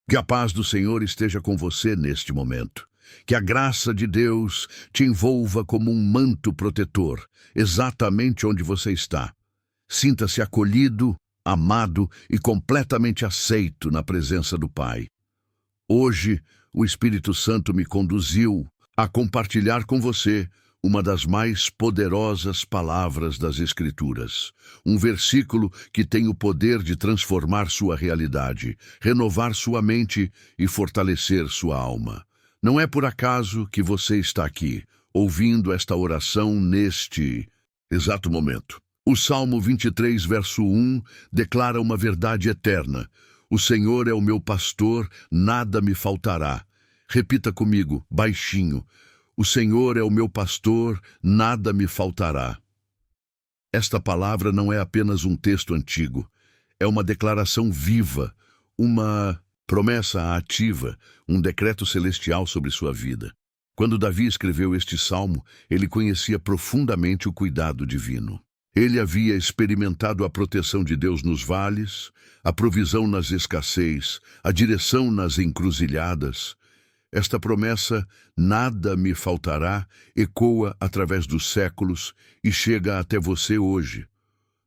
Que a paz do Senhor esteja com você neste momento. Que a graça de Deus te envolva como um manto protetor, exatamente onde você está. Sinta-se acolhido, amado e completamente aceito na presença do Pai. Hoje, o Espírito Santo me conduziu a compartilhar com você uma das mais poderosas palavras das Escrituras. Um versículo que tem o poder de transformar sua realidade, renovar sua mente e fortalecer sua alma. Não é por acaso que você está aqui, ouvindo esta oração neste exato momento. O Salmo 23, verso 1, declara uma verdade eterna. O Senhor é o meu pastor, nada me faltará. Repita comigo, baixinho. O Senhor é o meu pastor, nada me faltará. Esta palavra não é apenas um texto antigo, é uma declaração viva, uma promessa ativa, um decreto celestial sobre sua vida. Quando Davi escreveu este salmo, ele conhecia profundamente o cuidado divino. Ele havia experimentado a proteção de Deus nos vales, a provisão nas escassez, a direção nas encruzilhadas. Esta promessa, nada me faltará, ecoa através dos séculos e chega até você hoje,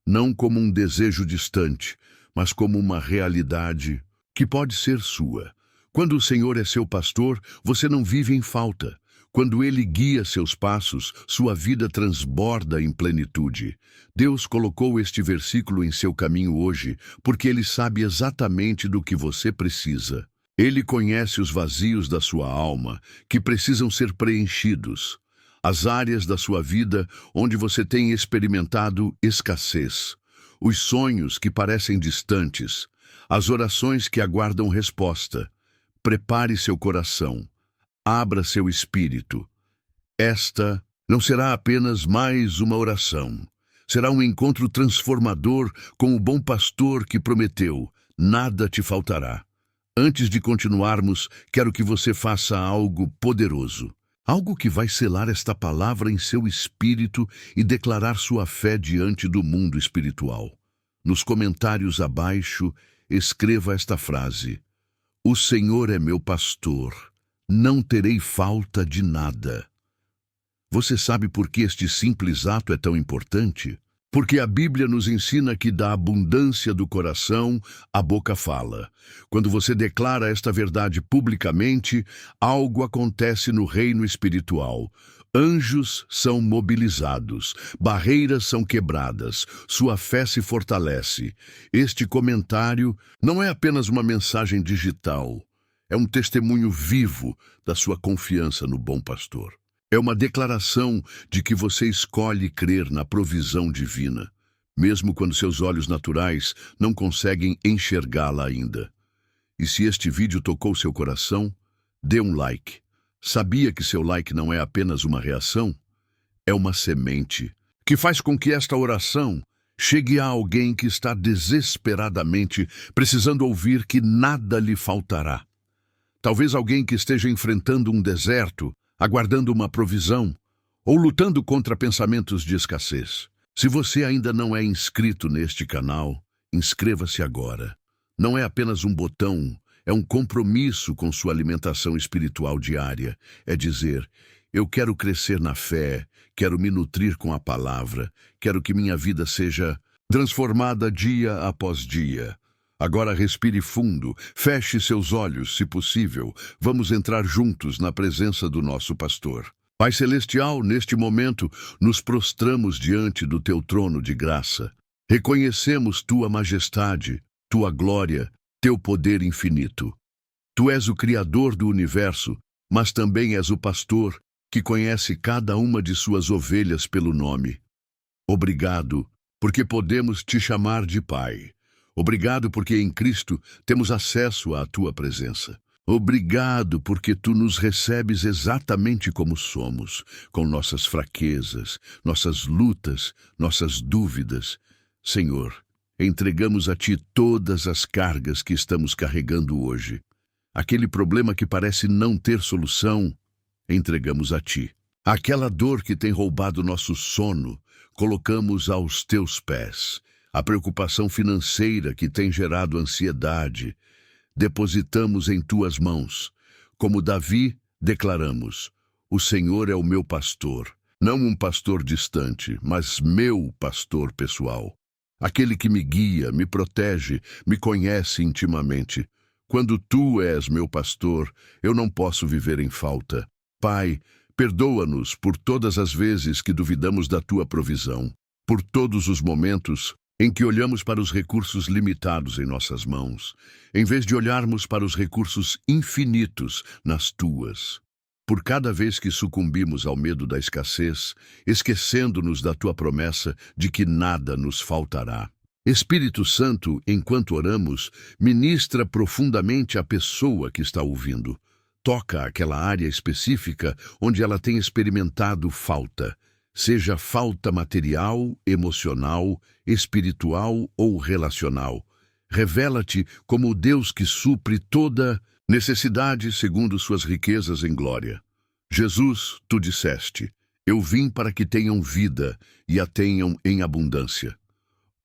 não como um desejo distante, mas como uma realidade que pode ser sua. Quando o Senhor é seu pastor, você não vive em falta. Quando Ele guia seus passos, sua vida transborda em plenitude. Deus colocou este versículo em seu caminho hoje, porque Ele sabe exatamente do que você precisa. Ele conhece os vazios da sua alma, que precisam ser preenchidos, as áreas da sua vida onde você tem experimentado escassez, os sonhos que parecem distantes, as orações que aguardam resposta. Prepare seu coração, abra seu espírito. Esta não será apenas mais uma oração, será um encontro transformador com o bom pastor que prometeu: nada te faltará. Antes de continuarmos, quero que você faça algo poderoso. Algo que vai selar esta palavra em seu espírito e declarar sua fé diante do mundo espiritual. Nos comentários abaixo, escreva esta frase: O Senhor é meu pastor, não terei falta de nada. Você sabe por que este simples ato é tão importante? Porque a Bíblia nos ensina que da abundância do coração, a boca fala. Quando você declara esta verdade publicamente, algo acontece no reino espiritual. Anjos são mobilizados, barreiras são quebradas, sua fé se fortalece. Este comentário não é apenas uma mensagem digital, é um testemunho vivo da sua confiança no bom pastor. É uma declaração de que você escolhe crer na provisão divina, mesmo quando seus olhos naturais não conseguem enxergá-la ainda. E se este vídeo tocou seu coração, dê um like. Sabia que seu like não é apenas uma reação? É uma semente que faz com que esta oração chegue a alguém que está desesperadamente precisando ouvir que nada lhe faltará. Talvez alguém que esteja enfrentando um deserto, aguardando uma provisão, ou lutando contra pensamentos de escassez. Se você ainda não é inscrito neste canal, inscreva-se agora. Não é apenas um botão, é um compromisso com sua alimentação espiritual diária. É dizer: eu quero crescer na fé, quero me nutrir com a palavra, quero que minha vida seja transformada dia após dia. Agora respire fundo, feche seus olhos, se possível. Vamos entrar juntos na presença do nosso pastor. Pai Celestial, neste momento, nos prostramos diante do teu trono de graça. Reconhecemos tua majestade, tua glória, teu poder infinito. Tu és o Criador do universo, mas também és o pastor que conhece cada uma de suas ovelhas pelo nome. Obrigado, porque podemos te chamar de Pai. Obrigado porque em Cristo temos acesso à tua presença. Obrigado porque tu nos recebes exatamente como somos, com nossas fraquezas, nossas lutas, nossas dúvidas. Senhor, entregamos a ti todas as cargas que estamos carregando hoje. Aquele problema que parece não ter solução, entregamos a ti. Aquela dor que tem roubado nosso sono, colocamos aos teus pés. A preocupação financeira que tem gerado ansiedade, depositamos em tuas mãos. Como Davi, declaramos: o Senhor é o meu pastor, não um pastor distante, mas meu pastor pessoal. Aquele que me guia, me protege, me conhece intimamente. Quando tu és meu pastor, eu não posso viver em falta. Pai, perdoa-nos por todas as vezes que duvidamos da tua provisão, por todos os momentos em que olhamos para os recursos limitados em nossas mãos, em vez de olharmos para os recursos infinitos nas tuas. Por cada vez que sucumbimos ao medo da escassez, esquecendo-nos da tua promessa de que nada nos faltará. Espírito Santo, enquanto oramos, ministra profundamente à pessoa que está ouvindo. Toca aquela área específica onde ela tem experimentado falta, seja falta material, emocional, espiritual ou relacional. Revela-te como o Deus que supre toda necessidade segundo suas riquezas em glória. Jesus, tu disseste: eu vim para que tenham vida e a tenham em abundância.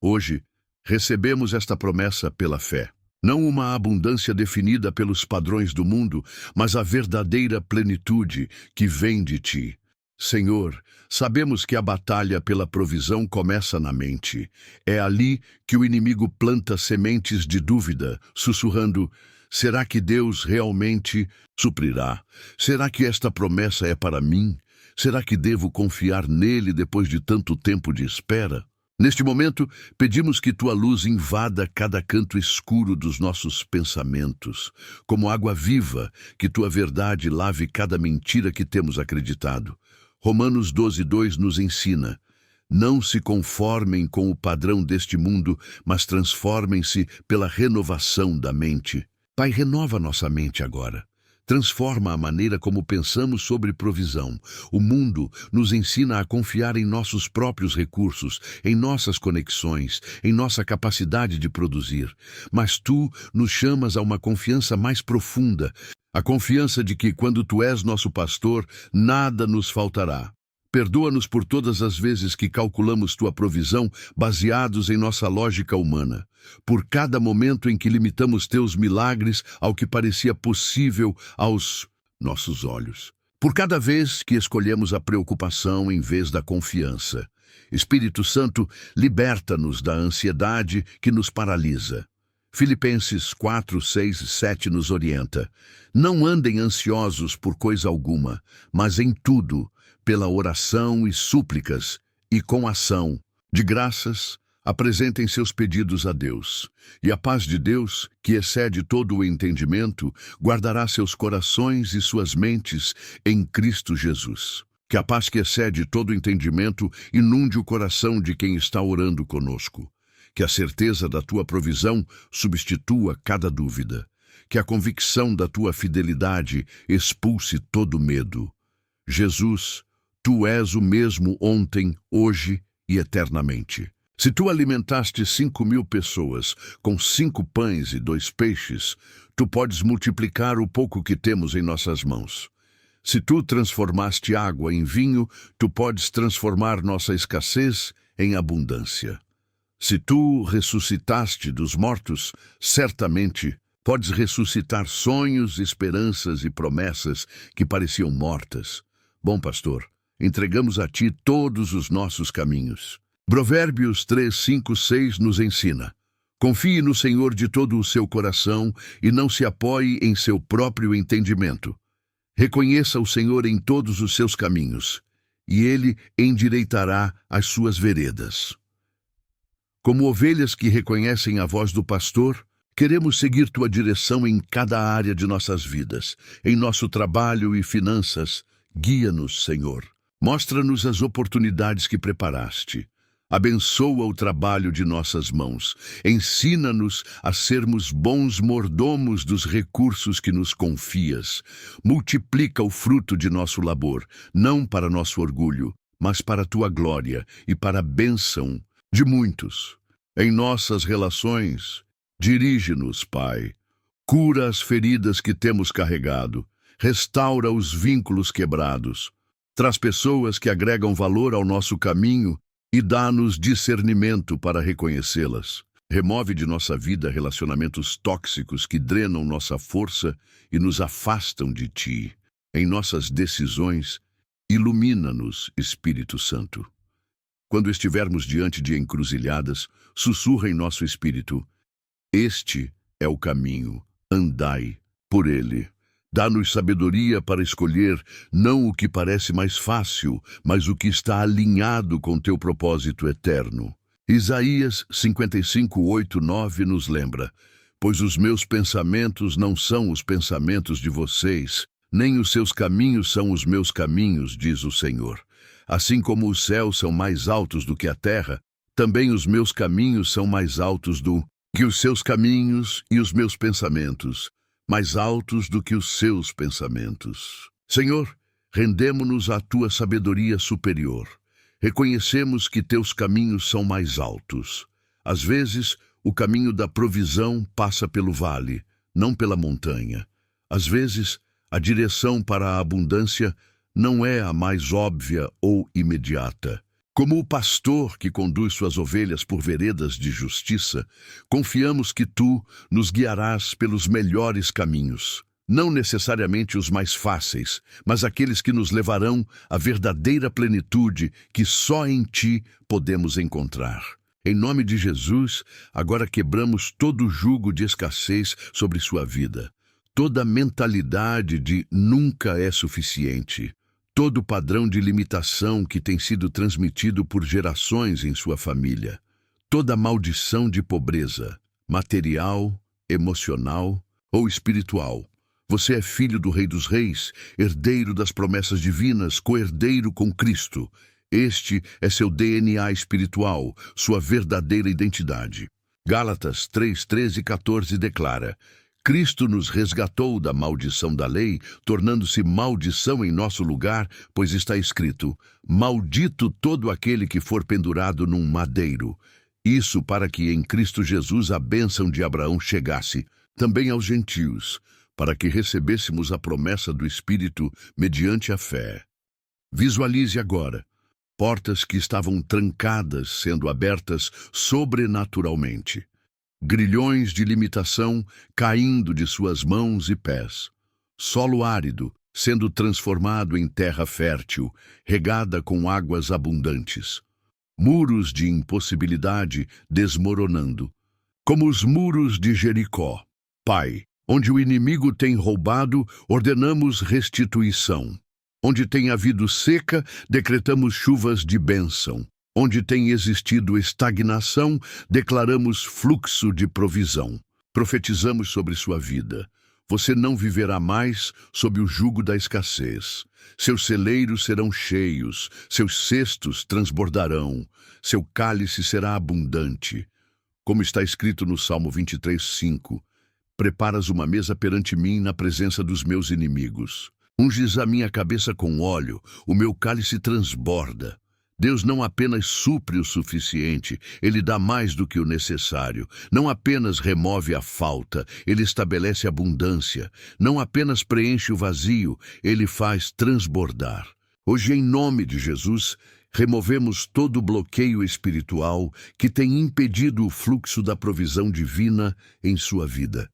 Hoje, recebemos esta promessa pela fé. Não uma abundância definida pelos padrões do mundo, mas a verdadeira plenitude que vem de ti. Senhor, sabemos que a batalha pela provisão começa na mente. É ali que o inimigo planta sementes de dúvida, sussurrando: será que Deus realmente suprirá? Será que esta promessa é para mim? Será que devo confiar nele depois de tanto tempo de espera? Neste momento, pedimos que tua luz invada cada canto escuro dos nossos pensamentos, como água viva, que tua verdade lave cada mentira que temos acreditado. Romanos 12:2 nos ensina: não se conformem com o padrão deste mundo, mas transformem-se pela renovação da mente. Pai, renova nossa mente agora. Transforma a maneira como pensamos sobre provisão. O mundo nos ensina a confiar em nossos próprios recursos, em nossas conexões, em nossa capacidade de produzir. Mas tu nos chamas a uma confiança mais profunda, a confiança de que, quando tu és nosso pastor, nada nos faltará. Perdoa-nos por todas as vezes que calculamos tua provisão baseados em nossa lógica humana, por cada momento em que limitamos teus milagres ao que parecia possível aos nossos olhos, por cada vez que escolhemos a preocupação em vez da confiança. Espírito Santo, liberta-nos da ansiedade que nos paralisa. Filipenses 4, 6 e 7 nos orienta: não andem ansiosos por coisa alguma, mas em tudo, pela oração e súplicas, e com ação de graças, apresentem seus pedidos a Deus. E a paz de Deus, que excede todo o entendimento, guardará seus corações e suas mentes em Cristo Jesus. Que a paz que excede todo o entendimento inunde o coração de quem está orando conosco. Que a certeza da tua provisão substitua cada dúvida. Que a convicção da tua fidelidade expulse todo medo. Jesus, tu és o mesmo ontem, hoje e eternamente. Se tu alimentaste 5.000 pessoas com 5 pães e 2 peixes, tu podes multiplicar o pouco que temos em nossas mãos. Se tu transformaste água em vinho, tu podes transformar nossa escassez em abundância. Se tu ressuscitaste dos mortos, certamente podes ressuscitar sonhos, esperanças e promessas que pareciam mortas. Bom pastor, entregamos a ti todos os nossos caminhos. Provérbios 3, 5, 6 nos ensina: confie no Senhor de todo o seu coração e não se apoie em seu próprio entendimento. Reconheça o Senhor em todos os seus caminhos, e ele endireitará as suas veredas. Como ovelhas que reconhecem a voz do pastor, queremos seguir tua direção em cada área de nossas vidas, em nosso trabalho e finanças. Guia-nos, Senhor. Mostra-nos as oportunidades que preparaste. Abençoa o trabalho de nossas mãos. Ensina-nos a sermos bons mordomos dos recursos que nos confias. Multiplica o fruto de nosso labor, não para nosso orgulho, mas para a tua glória e para a bênção de muitos. Em nossas relações, dirige-nos, Pai. Cura as feridas que temos carregado. Restaura os vínculos quebrados. Traz pessoas que agregam valor ao nosso caminho e dá-nos discernimento para reconhecê-las. Remove de nossa vida relacionamentos tóxicos que drenam nossa força e nos afastam de Ti. Em nossas decisões, ilumina-nos, Espírito Santo. Quando estivermos diante de encruzilhadas, sussurra em nosso espírito: este é o caminho, andai por ele. Dá-nos sabedoria para escolher não o que parece mais fácil, mas o que está alinhado com teu propósito eterno. Isaías 55, 8, 9 nos lembra: pois os meus pensamentos não são os pensamentos de vocês, nem os seus caminhos são os meus caminhos, diz o Senhor. Assim como os céus são mais altos do que a terra, também os meus caminhos são mais altos do que os seus caminhos e os meus pensamentos, mais altos do que os seus pensamentos. Senhor, rendemo-nos à tua sabedoria superior. Reconhecemos que teus caminhos são mais altos. Às vezes, o caminho da provisão passa pelo vale, não pela montanha. Às vezes, a direção para a abundância não é a mais óbvia ou imediata. Como o pastor que conduz suas ovelhas por veredas de justiça, confiamos que tu nos guiarás pelos melhores caminhos. Não necessariamente os mais fáceis, mas aqueles que nos levarão à verdadeira plenitude que só em ti podemos encontrar. Em nome de Jesus, agora quebramos todo o jugo de escassez sobre sua vida, toda mentalidade de nunca é suficiente, todo padrão de limitação que tem sido transmitido por gerações em sua família, toda maldição de pobreza, material, emocional ou espiritual. Você é filho do Rei dos Reis, herdeiro das promessas divinas, co-herdeiro com Cristo. Este é seu DNA espiritual, sua verdadeira identidade. Gálatas 3, 13 e 14 declara: Cristo nos resgatou da maldição da lei, tornando-se maldição em nosso lugar, pois está escrito: maldito todo aquele que for pendurado num madeiro. Isso para que em Cristo Jesus a bênção de Abraão chegasse também aos gentios, para que recebêssemos a promessa do Espírito mediante a fé. Visualize agora portas que estavam trancadas sendo abertas sobrenaturalmente. Grilhões de limitação caindo de suas mãos e pés. Solo árido sendo transformado em terra fértil, regada com águas abundantes. Muros de impossibilidade desmoronando, como os muros de Jericó. Pai, onde o inimigo tem roubado, ordenamos restituição. Onde tem havido seca, decretamos chuvas de bênção. Onde tem existido estagnação, declaramos fluxo de provisão. Profetizamos sobre sua vida. Você não viverá mais sob o jugo da escassez. Seus celeiros serão cheios, seus cestos transbordarão, seu cálice será abundante. Como está escrito no Salmo 23, 5, preparas uma mesa perante mim na presença dos meus inimigos. Unges a minha cabeça com óleo, o meu cálice transborda. Deus não apenas supre o suficiente, Ele dá mais do que o necessário. Não apenas remove a falta, Ele estabelece abundância. Não apenas preenche o vazio, Ele faz transbordar. Hoje, em nome de Jesus, removemos todo o bloqueio espiritual que tem impedido o fluxo da provisão divina em sua vida.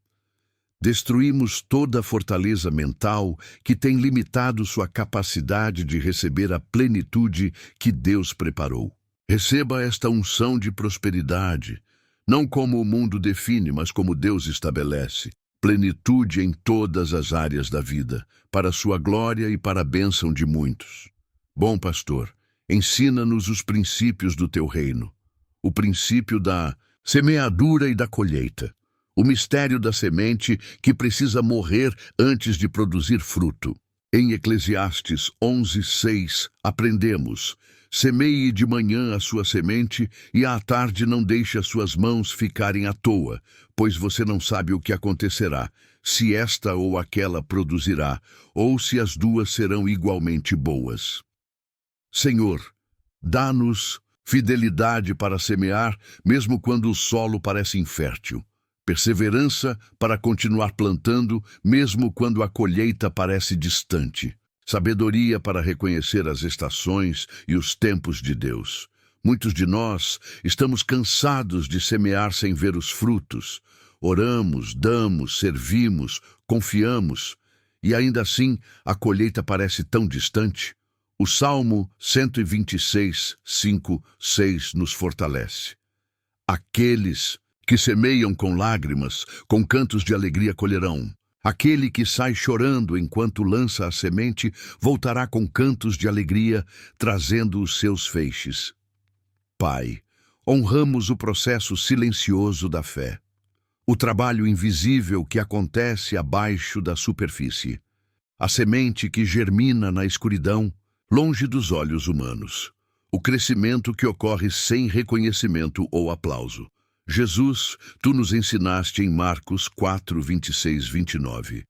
Destruímos toda a fortaleza mental que tem limitado sua capacidade de receber a plenitude que Deus preparou. Receba esta unção de prosperidade, não como o mundo define, mas como Deus estabelece. Plenitude em todas as áreas da vida, para a sua glória e para a bênção de muitos. Bom pastor, ensina-nos os princípios do teu reino. O princípio da semeadura e da colheita. O mistério da semente que precisa morrer antes de produzir fruto. Em Eclesiastes 11:6, aprendemos: semeie de manhã a sua semente e à tarde não deixe as suas mãos ficarem à toa, pois você não sabe o que acontecerá, se esta ou aquela produzirá, ou se as duas serão igualmente boas. Senhor, dá-nos fidelidade para semear, mesmo quando o solo parece infértil. Perseverança para continuar plantando, mesmo quando a colheita parece distante. Sabedoria para reconhecer as estações e os tempos de Deus. Muitos de nós estamos cansados de semear sem ver os frutos. Oramos, damos, servimos, confiamos, e ainda assim a colheita parece tão distante. O Salmo 126, 5, 6 nos fortalece. Aqueles que semeiam com lágrimas, com cantos de alegria colherão. Aquele que sai chorando enquanto lança a semente, voltará com cantos de alegria, trazendo os seus feixes. Pai, honramos o processo silencioso da fé, o trabalho invisível que acontece abaixo da superfície, a semente que germina na escuridão, longe dos olhos humanos, o crescimento que ocorre sem reconhecimento ou aplauso. Jesus, tu nos ensinaste em Marcos 4, 26, 29.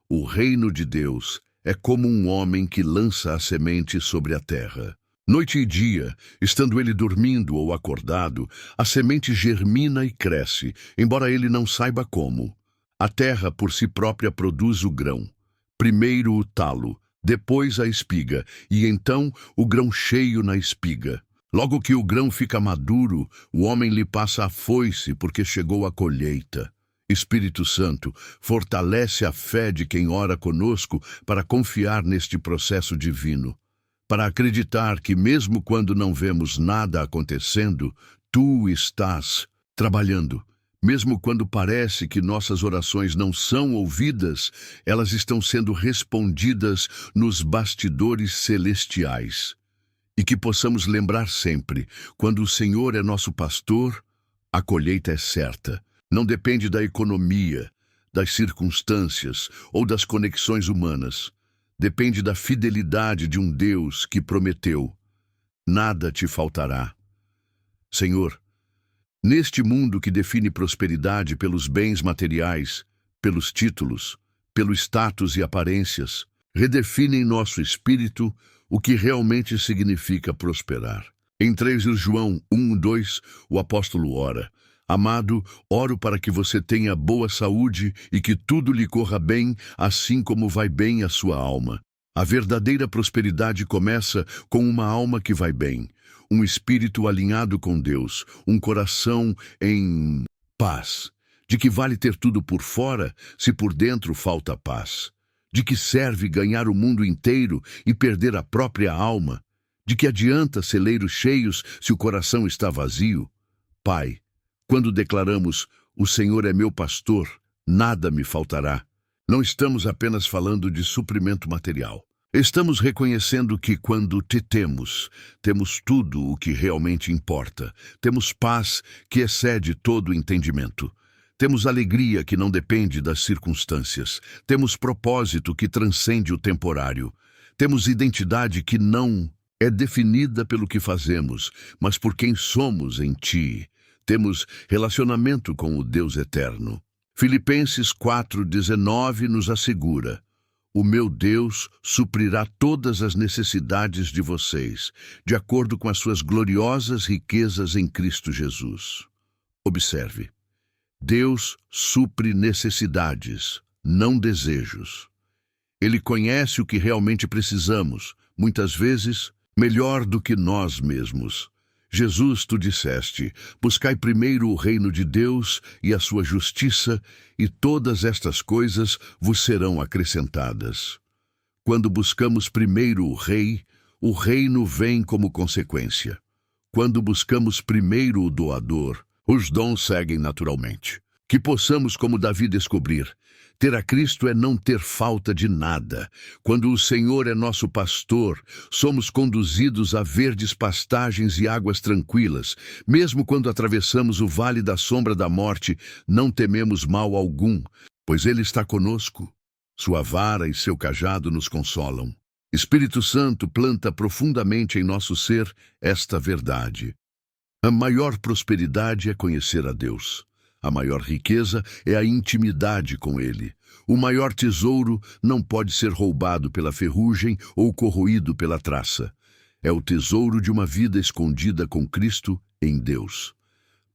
O reino de Deus é como um homem que lança a semente sobre a terra. Noite e dia, estando ele dormindo ou acordado, a semente germina e cresce, embora ele não saiba como. A terra por si própria produz o grão. Primeiro o talo, depois a espiga, e então o grão cheio na espiga. Logo que o grão fica maduro, o homem lhe passa a foice, porque chegou a colheita. Espírito Santo, fortalece a fé de quem ora conosco para confiar neste processo divino, para acreditar que mesmo quando não vemos nada acontecendo, tu estás trabalhando. Mesmo quando parece que nossas orações não são ouvidas, elas estão sendo respondidas nos bastidores celestiais. E que possamos lembrar sempre, quando o Senhor é nosso pastor, a colheita é certa. Não depende da economia, das circunstâncias ou das conexões humanas. Depende da fidelidade de um Deus que prometeu: nada te faltará. Senhor, neste mundo que define prosperidade pelos bens materiais, pelos títulos, pelo status e aparências, redefine em nosso espírito o que realmente significa prosperar. Em 3 João 1, 2, o apóstolo ora: Amado, oro para que você tenha boa saúde e que tudo lhe corra bem, assim como vai bem a sua alma. A verdadeira prosperidade começa com uma alma que vai bem, um espírito alinhado com Deus, um coração em paz. De que vale ter tudo por fora se por dentro falta paz? De que serve ganhar o mundo inteiro e perder a própria alma? De que adianta celeiros cheios se o coração está vazio? Pai, quando declaramos: o Senhor é meu pastor, nada me faltará, não estamos apenas falando de suprimento material. Estamos reconhecendo que quando te temos, temos tudo o que realmente importa. Temos paz que excede todo o entendimento. Temos alegria que não depende das circunstâncias. Temos propósito que transcende o temporário. Temos identidade que não é definida pelo que fazemos, mas por quem somos em Ti. Temos relacionamento com o Deus eterno. Filipenses 4,19 nos assegura: o meu Deus suprirá todas as necessidades de vocês, de acordo com as suas gloriosas riquezas em Cristo Jesus. Observe. Deus supre necessidades, não desejos. Ele conhece o que realmente precisamos, muitas vezes melhor do que nós mesmos. Jesus, tu disseste: buscai primeiro o reino de Deus e a sua justiça, e todas estas coisas vos serão acrescentadas. Quando buscamos primeiro o reino vem como consequência. Quando buscamos primeiro o doador, os dons seguem naturalmente. Que possamos, como Davi, descobrir: ter a Cristo é não ter falta de nada. Quando o Senhor é nosso pastor, somos conduzidos a verdes pastagens e águas tranquilas. Mesmo quando atravessamos o vale da sombra da morte, não tememos mal algum, pois Ele está conosco. Sua vara e seu cajado nos consolam. Espírito Santo planta profundamente em nosso ser esta verdade. A maior prosperidade é conhecer a Deus. A maior riqueza é a intimidade com Ele. O maior tesouro não pode ser roubado pela ferrugem ou corroído pela traça. É o tesouro de uma vida escondida com Cristo em Deus.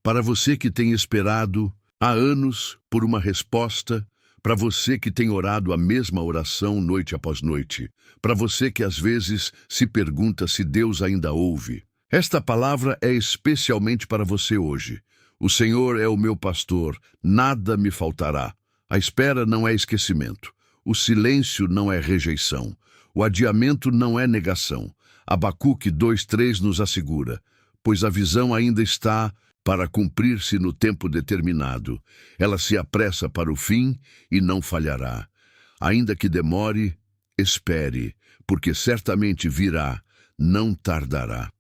Para você que tem esperado há anos por uma resposta, para você que tem orado a mesma oração noite após noite, para você que às vezes se pergunta se Deus ainda ouve, Esta palavra é especialmente para você hoje. O Senhor é o meu pastor, nada me faltará. A espera não é esquecimento. O silêncio não é rejeição. O adiamento não é negação. Abacuque 2:3 nos assegura, pois a visão ainda está para cumprir-se no tempo determinado. Ela se apressa para o fim e não falhará. Ainda que demore, espere, porque certamente virá, não tardará.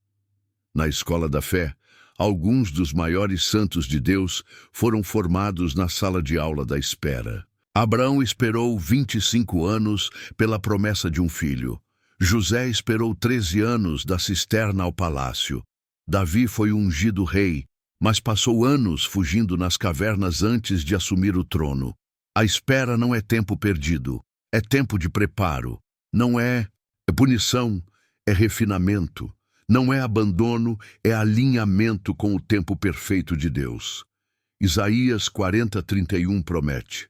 Na escola da fé, alguns dos maiores santos de Deus foram formados na sala de aula da espera. Abraão esperou 25 anos pela promessa de um filho. José esperou 13 anos da cisterna ao palácio. Davi foi ungido rei, mas passou anos fugindo nas cavernas antes de assumir o trono. A espera não é tempo perdido, é tempo de preparo. Não é punição, é refinamento. Não é abandono, é alinhamento com o tempo perfeito de Deus. Isaías 40:31 promete: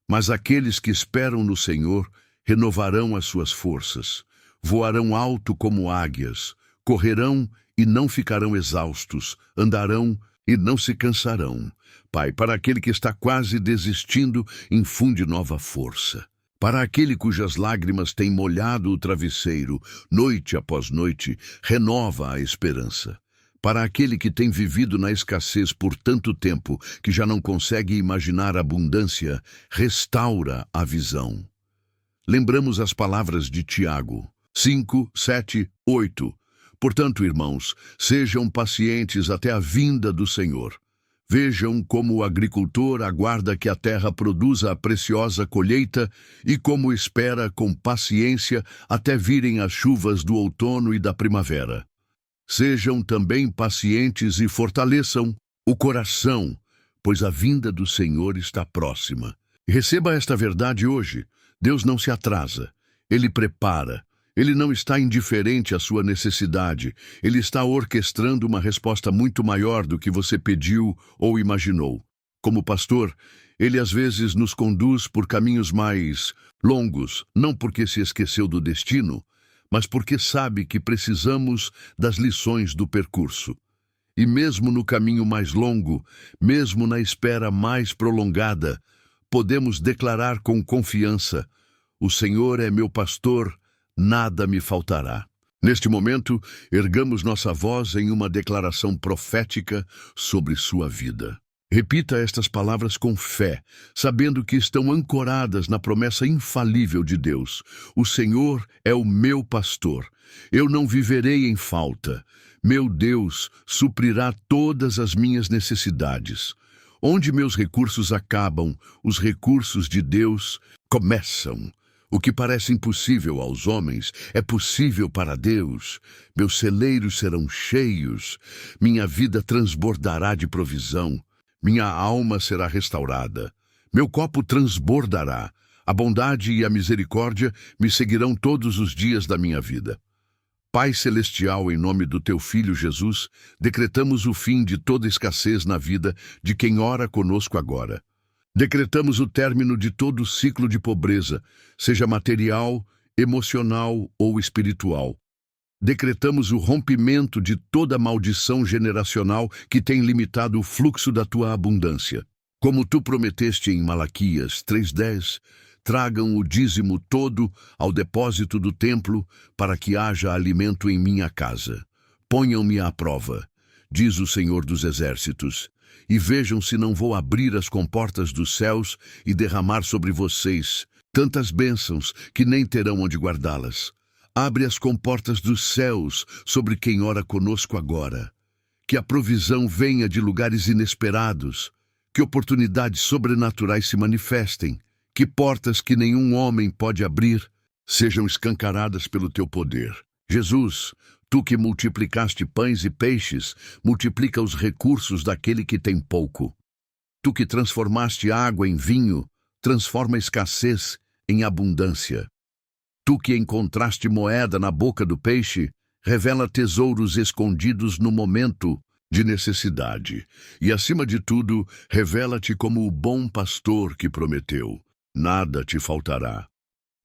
mas aqueles que esperam no Senhor renovarão as suas forças, voarão alto como águias, correrão e não ficarão exaustos, andarão e não se cansarão. Pai, para aquele que está quase desistindo, infunde nova força. Para aquele cujas lágrimas têm molhado o travesseiro, noite após noite, renova a esperança. Para aquele que tem vivido na escassez por tanto tempo que já não consegue imaginar abundância, restaura a visão. Lembramos as palavras de Tiago 5:7-8. Portanto, irmãos, sejam pacientes até a vinda do Senhor. Vejam como o agricultor aguarda que a terra produza a preciosa colheita e como espera com paciência até virem as chuvas do outono e da primavera. Sejam também pacientes e fortaleçam o coração, pois a vinda do Senhor está próxima. Receba esta verdade hoje. Deus não se atrasa, Ele prepara. Ele não está indiferente à sua necessidade. Ele está orquestrando uma resposta muito maior do que você pediu ou imaginou. Como pastor, Ele às vezes nos conduz por caminhos mais longos, não porque se esqueceu do destino, mas porque sabe que precisamos das lições do percurso. E mesmo no caminho mais longo, mesmo na espera mais prolongada, podemos declarar com confiança: o Senhor é meu pastor, nada me faltará. Neste momento, ergamos nossa voz em uma declaração profética sobre sua vida. Repita estas palavras com fé, sabendo que estão ancoradas na promessa infalível de Deus. O Senhor é o meu pastor. Eu não viverei em falta. Meu Deus suprirá todas as minhas necessidades. Onde meus recursos acabam, os recursos de Deus começam. O que parece impossível aos homens é possível para Deus. Meus celeiros serão cheios, minha vida transbordará de provisão, minha alma será restaurada, meu copo transbordará, a bondade e a misericórdia me seguirão todos os dias da minha vida. Pai Celestial, em nome do Teu Filho Jesus, decretamos o fim de toda escassez na vida de quem ora conosco agora. Decretamos o término de todo ciclo de pobreza, seja material, emocional ou espiritual. Decretamos o rompimento de toda maldição generacional que tem limitado o fluxo da tua abundância. Como tu prometeste em Malaquias 3:10, tragam o dízimo todo ao depósito do templo para que haja alimento em minha casa. Ponham-me à prova, diz o Senhor dos Exércitos, e vejam se não vou abrir as comportas dos céus e derramar sobre vocês tantas bênçãos que nem terão onde guardá-las. Abre as comportas dos céus sobre quem ora conosco agora. Que a provisão venha de lugares inesperados, que oportunidades sobrenaturais se manifestem, que portas que nenhum homem pode abrir sejam escancaradas pelo teu poder. Jesus, tu que multiplicaste pães e peixes, multiplica os recursos daquele que tem pouco. Tu que transformaste água em vinho, transforma a escassez em abundância. Tu que encontraste moeda na boca do peixe, revela tesouros escondidos no momento de necessidade. E, acima de tudo, revela-te como o bom pastor que prometeu. Nada te faltará.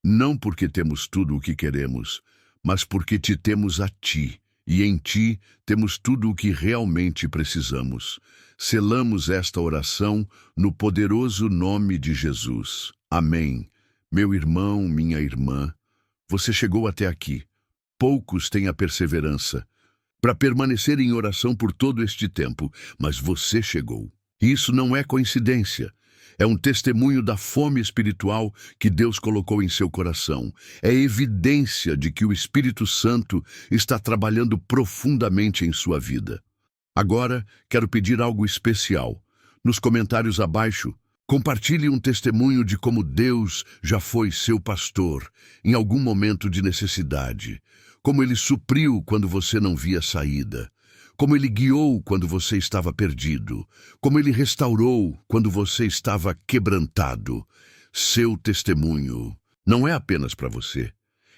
Não porque temos tudo o que queremos, mas porque te temos a ti, e em Ti temos tudo o que realmente precisamos. Selamos esta oração no poderoso nome de Jesus. Amém. Meu irmão, minha irmã, você chegou até aqui. Poucos têm a perseverança para permanecer em oração por todo este tempo, mas você chegou. Isso não é coincidência. É um testemunho da fome espiritual que Deus colocou em seu coração. É evidência de que o Espírito Santo está trabalhando profundamente em sua vida. Agora, quero pedir algo especial. Nos comentários abaixo, compartilhe um testemunho de como Deus já foi seu pastor em algum momento de necessidade. Como Ele supriu quando você não via saída. Como Ele guiou quando você estava perdido. Como Ele restaurou quando você estava quebrantado. Seu testemunho não é apenas para você.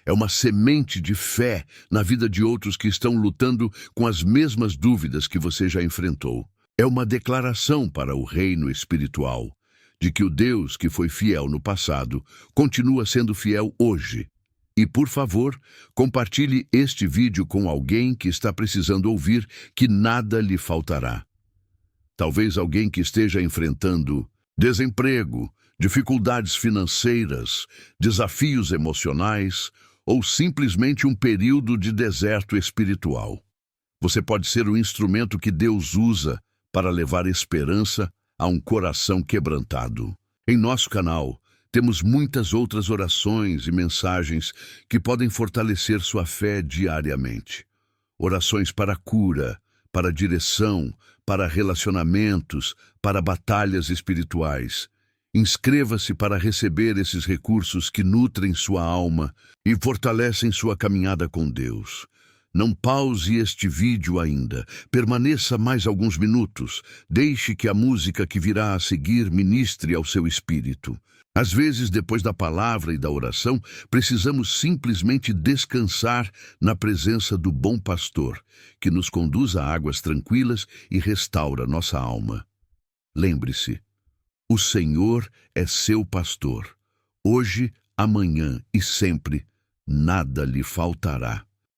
É uma semente de fé na vida de outros que estão lutando com as mesmas dúvidas que você já enfrentou. É uma declaração para o reino espiritual de que o Deus que foi fiel no passado continua sendo fiel hoje. E, por favor, compartilhe este vídeo com alguém que está precisando ouvir que nada lhe faltará. Talvez alguém que esteja enfrentando desemprego, dificuldades financeiras, desafios emocionais ou simplesmente um período de deserto espiritual. Você pode ser o instrumento que Deus usa para levar esperança a um coração quebrantado. Em nosso canal, temos muitas outras orações e mensagens que podem fortalecer sua fé diariamente. Orações para cura, para direção, para relacionamentos, para batalhas espirituais. Inscreva-se para receber esses recursos que nutrem sua alma e fortalecem sua caminhada com Deus. Não pause este vídeo ainda. Permaneça mais alguns minutos. Deixe que a música que virá a seguir ministre ao seu espírito. Às vezes, depois da palavra e da oração, precisamos simplesmente descansar na presença do bom pastor, que nos conduz a águas tranquilas e restaura nossa alma. Lembre-se, o Senhor é seu pastor. Hoje, amanhã e sempre, nada lhe faltará.